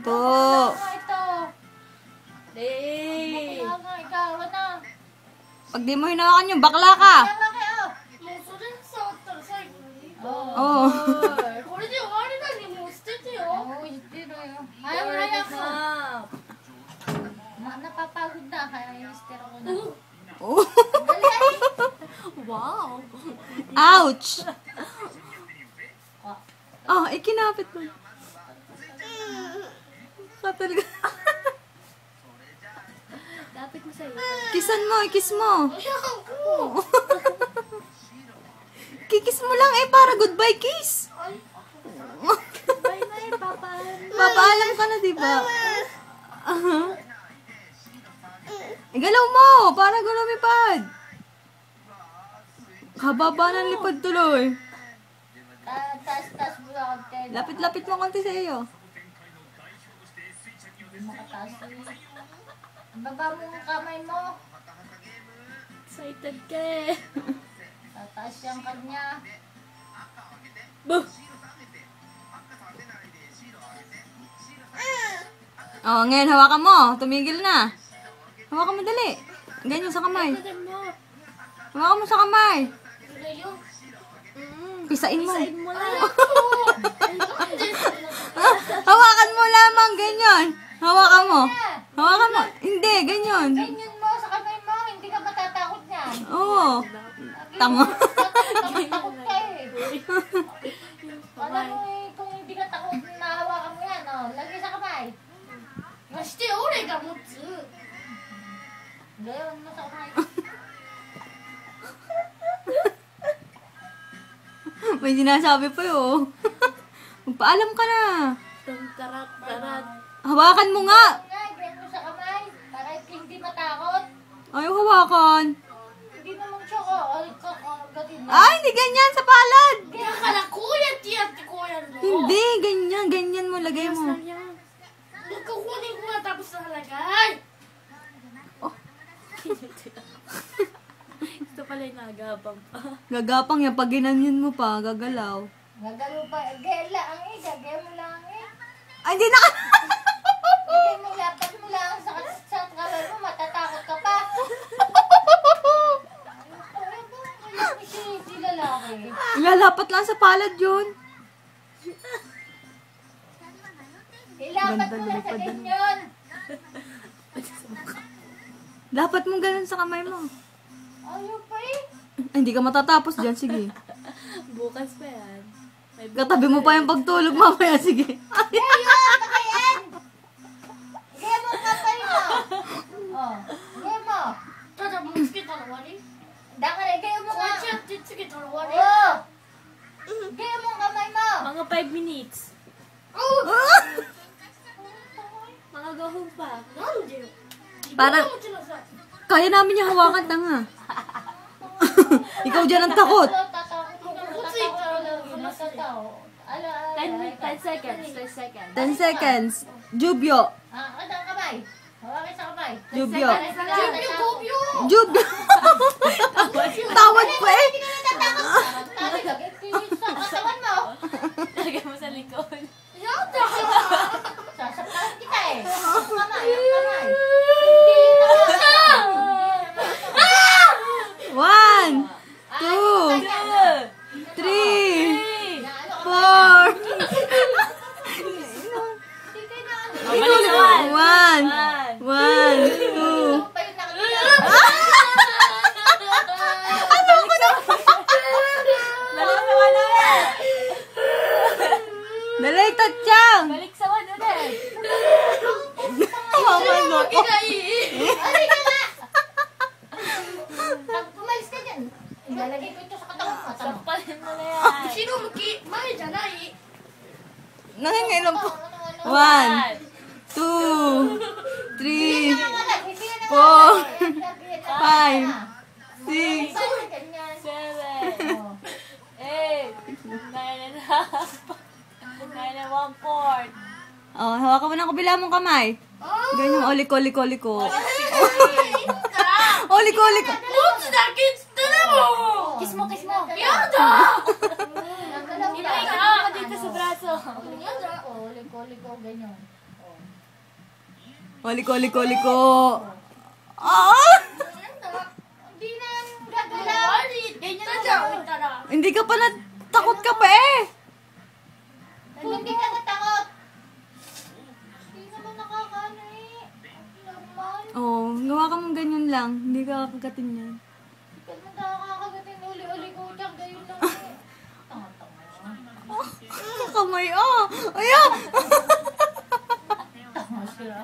2. Ito. Hey! Ikaw, ano? Pag di mo hinawakan yung bakla ka. Tama kayo. Oo. これで終わりなにもう捨ててよ。もう言ってるよ。早く早く。Napapagod na kaya i-stare ko na. Wow! Ouch! Oh, ikinapit mo. Katalaga. Dapat mo sa'yo. Kisan mo, ikis mo. Kikis mo lang para goodbye kiss. Bye na eh, Papa. Papaalam ka na, diba? Igalaw mo, para lumipad. Kababa ng lipad tuloy. Taas-taas mo na konti. Lapit-lapit mo konti sa iyo. Makataas eh. Baba mo ang kamay mo. Excited ka eh. Tataas yung kanya. Buh! Oh, ngayon hawakan mo. Tumigil na. Hawakan mo dali. Ganyan sa kamay. Hawakan mo sa kamay. Pisain mo. Side mo lang. Hawakan mo lamang, ganyan. Hawakan mo. Hawakan mo. Hindi, ganyan. Ganyan mo sa kamay mo. Hindi ka matatakot niyan. Oo. Tama. Takot ka eh. Alam mo eh, kung hindi ka takot na hawakan mo yan, oh, lagay sa kamay. Basta ore ka mo tsu. Gayon mo sa kamay. May sinasabi pa yun. Magpaalam ka na. Tarat. Hawakan mo nga. Gayon mo sa kamay. Para hindi matakot. Ayaw hawakan. Hindi naman siya ko. Gatin na. Ay, hindi ganyan sa palad. Kaya ka na kuya, tiyat kuya. Hindi, ganyan. Ganyan mo, lagay mo. Nagkukunin ko nga tapos nakalagay. Ito pala yung nagabang pa. Gagapang yan. Pag ginanyan mo pa, gagalaw. Nagalo pa. Gaya lang eh. Gaya mo lang eh. Ay, hindi na ka. Gaya mo lapat mo lang sa kamay mo. Matatakot ka pa. Si lalaki. Lalapat lang sa palad yun. Ilapat mo lang sa ganyan. Dapat mong ganun sa kamay mo. Ayaw pa eh. Ay, hindi ka matatapos dyan. Sige. Bukas pa yan. May Katabi mo pa yung pagtulog mamaya. Sige. Gayon! Pakayan! Gaya mo ang kapay mo. Oh. Gaya mo. Tada mo kita na wali. Dakare, gaya mo nga. Oh. Gaya mo ang kamay mo. Mga 5 minutes. Mga gahong pa. Parang, kaya namin yung hawakan, tanga. Ikaw dyan ang takot. 10 seconds. 10 seconds. 10 seconds. Jubyo. Ano ang kamay? Hawakin sa kamay. Jubyo. Jubyo! Jubyo. Tawad pa eh. Hindi ka natatakot. Tabi ka. Sa katawan mo. Lagay mo sa likod. Yata! Sasaktan kita eh. Ang kamay. Hindi naman. 1, 2, 3, 4. Balik sa 1, 2. Balik sa 1 ulit. Dali, tatyang. Balik sa 1 ulit. Mamay mo ko. Pumalis ka dyan. Ilalagay ko ito sa katawan mo. Sampalin mo na yan. Nangingailan po. 1, 2, 3, 4, 5, 6. 7, 8, 9 and a half. 9 and 1/4. Oh, hawakan mo ng kabila mong kamay. Ganyan, oliko-liko-liko. Oliko-liko. Kiss mo. Yada! Ibalik mo dito sa braso. Yada! Liko-liko, ganyan. Liko. Ah! Hindi na gagalaw. Ganyan na gawin, tara. Hindi ka pa takot ka pa eh. Kung hindi ka natakot. Hindi naman nakakano eh. Normal. Oh, gawa ka mong ganyan lang. Hindi ka kakagatin yan. Hindi ka naman nakakagatin uli-uli ko dyan. Gayon lang eh. Tanga-tanga. Kamay ah. Ayan. Tanga sila.